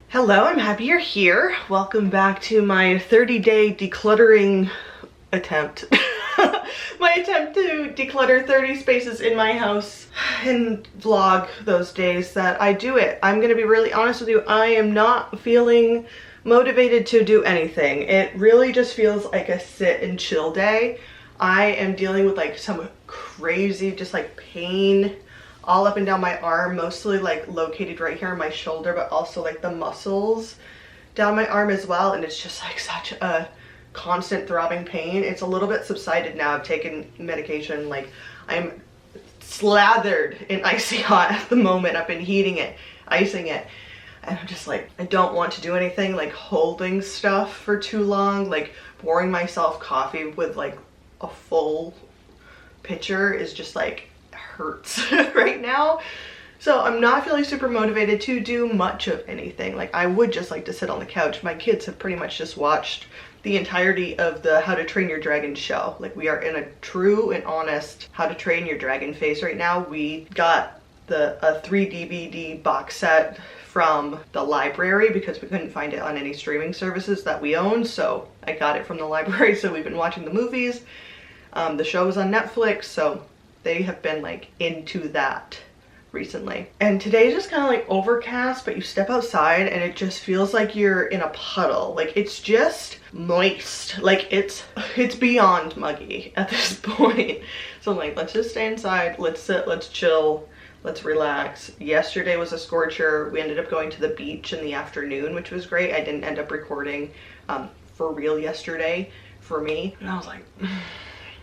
Hello, I'm happy you're here. Welcome back to my 30-day decluttering attempt. My attempt to declutter 30 spaces in my house and vlog those days that I do it. I'm gonna be really honest with you, I am not feeling motivated to do anything. It really just feels like a sit and chill day. I am dealing with like some crazy just like pain all up and down my arm, mostly like located right here on my shoulder, but also like the muscles down my arm as well. And it's just like such a constant throbbing pain. It's a little bit subsided now. I've taken medication. Like I'm slathered in icy hot at the moment. I've been heating it, icing it. And I'm just like, I don't want to do anything like holding stuff for too long. Like pouring myself coffee with like a full pitcher is just like, hurts right now. So I'm not feeling super motivated to do much of anything. Like I would just like to sit on the couch. My kids have pretty much just watched the entirety of the How to Train Your Dragon show. Like we are in a true and honest How to Train Your Dragon phase right now. We got a 3 DVD box set from the library because we couldn't find it on any streaming services that we own. So I got it from the library. So we've been watching the movies. The show was on Netflix. So they have been like into that recently. And today is just kind of like overcast, but you step outside and it just feels like you're in a puddle. Like it's just moist. Like it's beyond muggy at this point. So I'm like, let's just stay inside. Let's sit, let's chill, let's relax. Yesterday was a scorcher. We ended up going to the beach in the afternoon, which was great. I didn't end up recording for real yesterday for me. And I was like,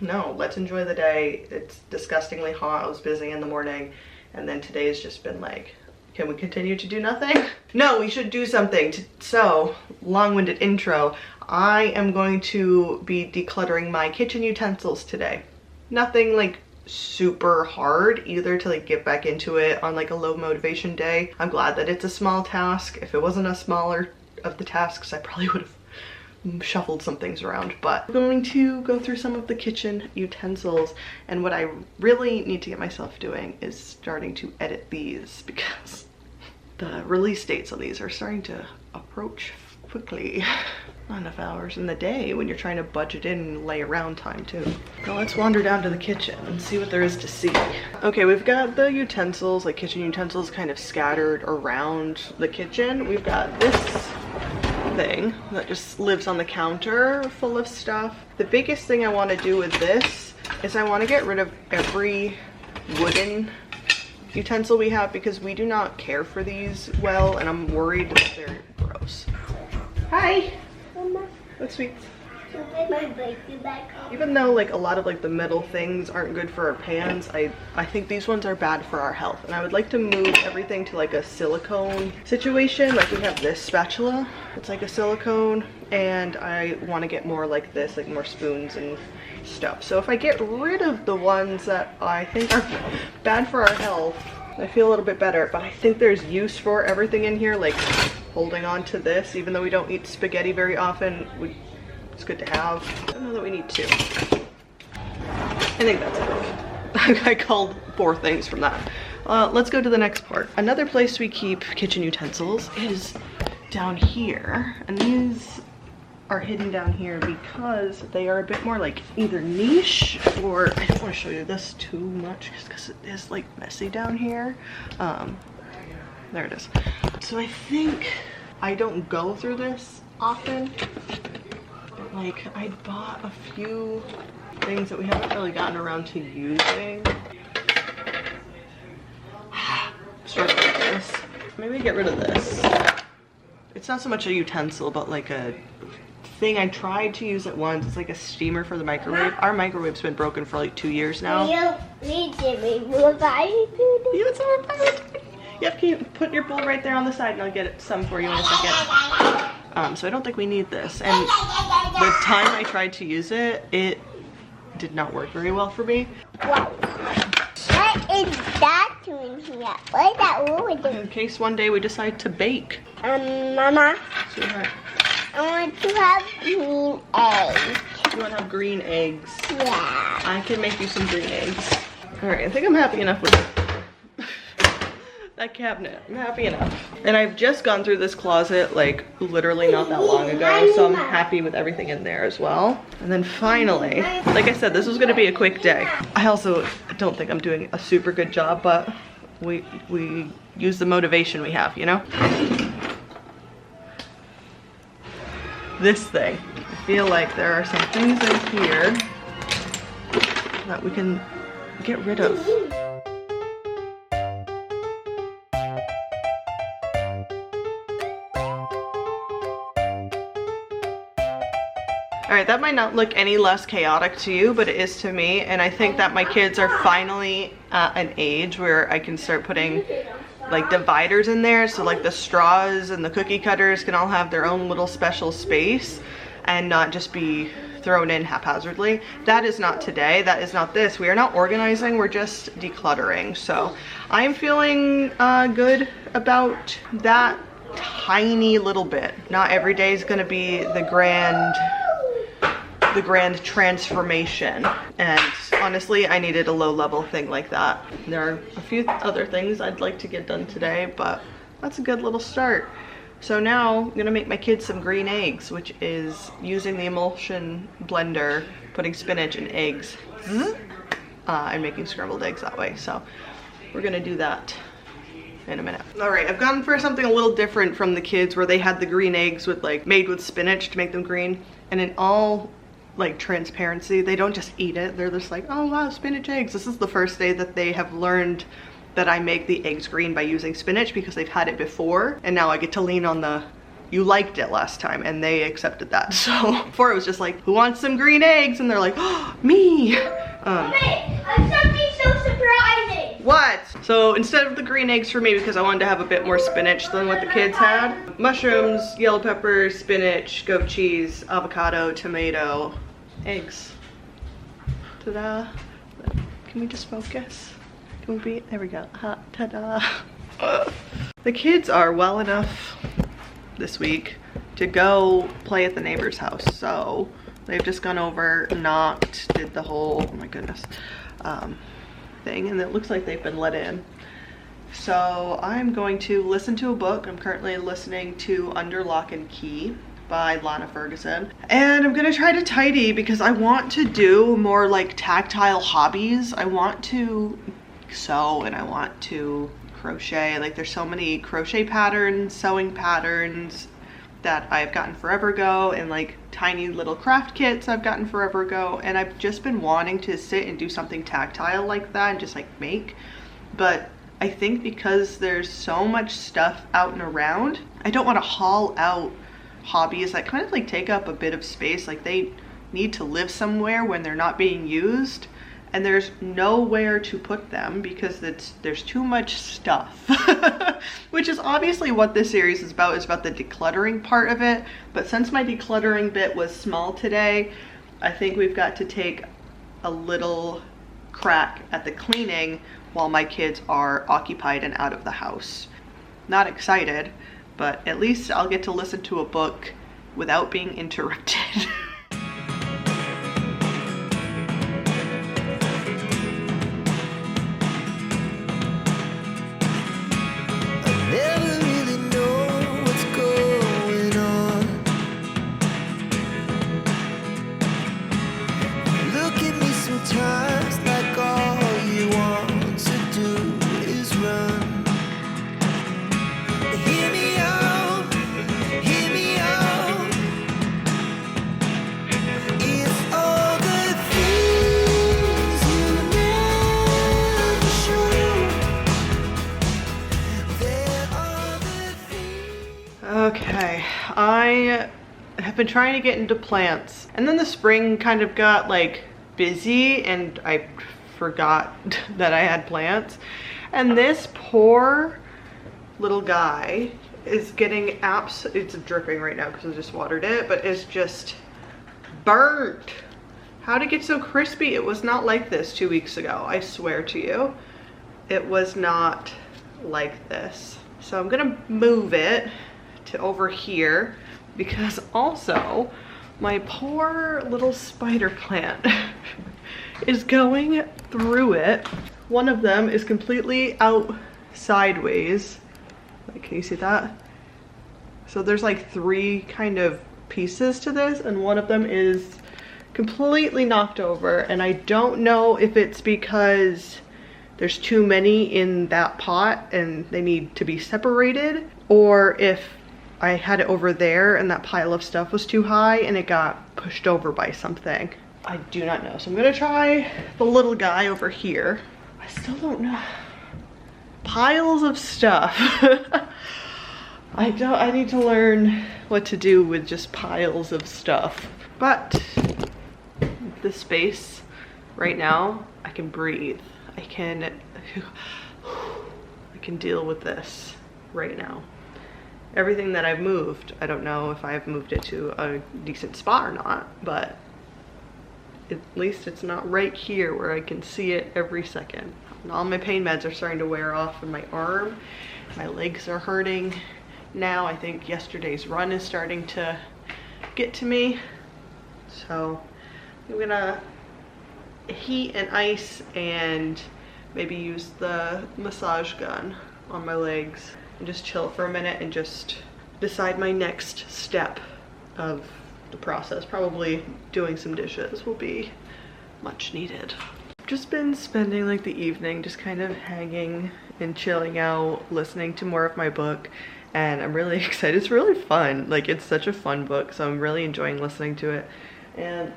no, let's enjoy the day. It's disgustingly hot. I was busy in the morning. And then today's just been like, can we continue to do nothing? No, we should do something. So, long-winded intro. I am going to be decluttering my kitchen utensils today. Nothing like super hard either to like get back into it on like a low motivation day. I'm glad that it's a small task. If it wasn't a smaller of the tasks, I probably would have shuffled some things around. But I'm going to go through some of the kitchen utensils, and what I really need to get myself doing is starting to edit these because the release dates on these are starting to approach quickly. Not enough hours in the day when you're trying to budget in lay around time too. Now let's wander down to the kitchen and see what there is to see. Okay, we've got the utensils, like kitchen utensils, kind of scattered around the kitchen. We've got this thing that just lives on the counter full of stuff. The biggest thing I want to do with this is I want to get rid of every wooden utensil we have because we do not care for these well, and I'm worried that they're gross. Hi! Mama. What's sweet? Even though like a lot of like the metal things aren't good for our pans, I think these ones are bad for our health, and I would like to move everything to like a silicone situation. Like we have this spatula, it's like a silicone, and I want to get more like this, like more spoons and stuff. So if I get rid of the ones that I think are bad for our health, I feel a little bit better. But I think there's use for everything in here, like holding on to this, even though we don't eat spaghetti very often. It's good to have. I don't know that we need to. I think that's it. I called 4 things from that. Let's go to the next part. Another place we keep kitchen utensils is down here. And these are hidden down here because they are a bit more like either niche or, I don't want to show you this too much just because it is like messy down here. There it is. So I think I don't go through this often. Like, I bought a few things that we haven't really gotten around to using. Start with this. Maybe get rid of this. It's not so much a utensil, but like a thing I tried to use at once. It's like a steamer for the microwave. Our microwave's been broken for like 2 years now. You need more Yep, can you put your bowl right there on the side and I'll get some for you in a second. So I don't think we need this. And the time I tried to use it, it did not work very well for me. Wow. What is that doing here? What is that doing? In case one day we decide to bake. Mama. Sweetheart. I want to have green eggs. You want to have green eggs? Yeah. I can make you some green eggs. Alright, I think I'm happy enough with it. a cabinet. I'm happy enough. And I've just gone through this closet like literally not that long ago, so I'm happy with everything in there as well. And then finally, like I said, this was gonna be a quick day. I also don't think I'm doing a super good job, but we use the motivation we have, you know? This thing. I feel like there are some things in here that we can get rid of. All right, that might not look any less chaotic to you, but it is to me. And I think that my kids are finally at an age where I can start putting like dividers in there. So like the straws and the cookie cutters can all have their own little special space and not just be thrown in haphazardly. That is not today. That is not this. We are not organizing. We're just decluttering. So I am feeling good about that tiny little bit. Not every day is going to be the grand transformation, and honestly I needed a low-level thing like that. There are a few other things I'd like to get done today, but that's a good little start. So now I'm gonna make my kids some green eggs, which is using the emulsion blender, putting spinach and eggs and making scrambled eggs that way. So we're gonna do that in a minute. All right, I've gone for something a little different from the kids where they had the green eggs with like made with spinach to make them green, and in all like transparency, they don't just eat it. They're just like, oh wow, spinach eggs. This is the first day that they have learned that I make the eggs green by using spinach, because they've had it before, and now I get to lean on the, you liked it last time, and they accepted that. So before it was just like, who wants some green eggs? And they're like, oh, me. Wait, something so surprising. What? So instead of the green eggs for me, because I wanted to have a bit more spinach than what the kids had, mushrooms, yellow peppers, spinach, goat cheese, avocado, tomato, eggs. Ta-da. Can we just focus? Can we be, there we go. Ta-da. The kids are well enough this week to go play at the neighbor's house. So they've just gone over, knocked, did the whole, oh my goodness, thing, and it looks like they've been let in. So I'm going to listen to a book. I'm currently listening to Under Lock and Key by Lana Ferguson, and I'm gonna try to tidy because I want to do more like tactile hobbies. I want to sew and I want to crochet. Like there's so many crochet patterns, sewing patterns that I've gotten forever ago, and like tiny little craft kits I've gotten forever ago, and I've just been wanting to sit and do something tactile like that and just like make. But I think because there's so much stuff out and around, I don't want to haul out hobbies that kind of like take up a bit of space. Like they need to live somewhere when they're not being used, and there's nowhere to put them because there's too much stuff. Which is obviously what this series is about the decluttering part of it. But since my decluttering bit was small today, I think we've got to take a little crack at the cleaning while my kids are occupied and out of the house. Not excited, but at least I'll get to listen to a book without being interrupted. Okay, I have been trying to get into plants, and then the spring kind of got like busy and I forgot that I had plants, and this poor little guy is getting it's dripping right now because I just watered it, but it's just burnt. How'd it get so crispy? It was not like this 2 weeks ago, I swear to you. It was not like this. So I'm gonna move it to over here, because also my poor little spider plant is going through it. One of them is completely out sideways. Like, can you see that? So there's like 3 kind of pieces to this, and one of them is completely knocked over, and I don't know if it's because there's too many in that pot and they need to be separated, or if I had it over there and that pile of stuff was too high and it got pushed over by something. I do not know. So I'm gonna try the little guy over here. I still don't know. Piles of stuff. I need to learn what to do with just piles of stuff. But the space right now, I can breathe. I can deal with this right now. Everything that I've moved, I don't know if I've moved it to a decent spot or not, but at least it's not right here where I can see it every second. And all my pain meds are starting to wear off in my arm. My legs are hurting now. I think yesterday's run is starting to get to me. So I'm gonna heat and ice and maybe use the massage gun on my legs and just chill for a minute and just decide my next step of the process. Probably doing some dishes will be much needed. Just been spending like the evening just kind of hanging and chilling out, listening to more of my book, and I'm really excited. It's really fun. Like, it's such a fun book, so I'm really enjoying listening to it. And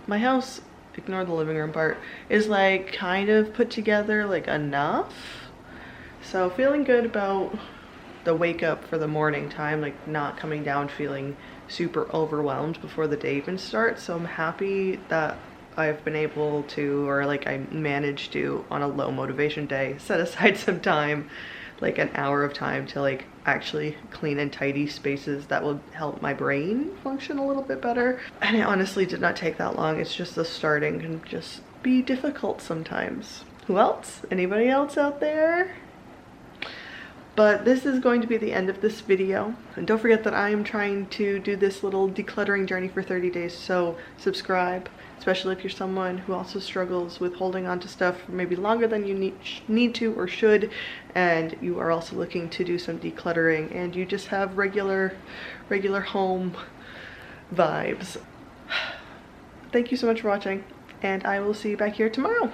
my house, ignore the living room part, is like kind of put together, like enough. So feeling good about the wake up for the morning time, like not coming down feeling super overwhelmed before the day even starts. So I'm happy that I've been able to, or like I managed to, on a low motivation day, set aside some time, like an hour of time to like actually clean and tidy spaces that will help my brain function a little bit better. And it honestly did not take that long. It's just the starting can just be difficult sometimes. Who else? Anybody else out there? But this is going to be the end of this video. And don't forget that I am trying to do this little decluttering journey for 30 days, so subscribe, especially if you're someone who also struggles with holding on to stuff for maybe longer than you need to or should, and you are also looking to do some decluttering and you just have regular home vibes. Thank you so much for watching, and I will see you back here tomorrow.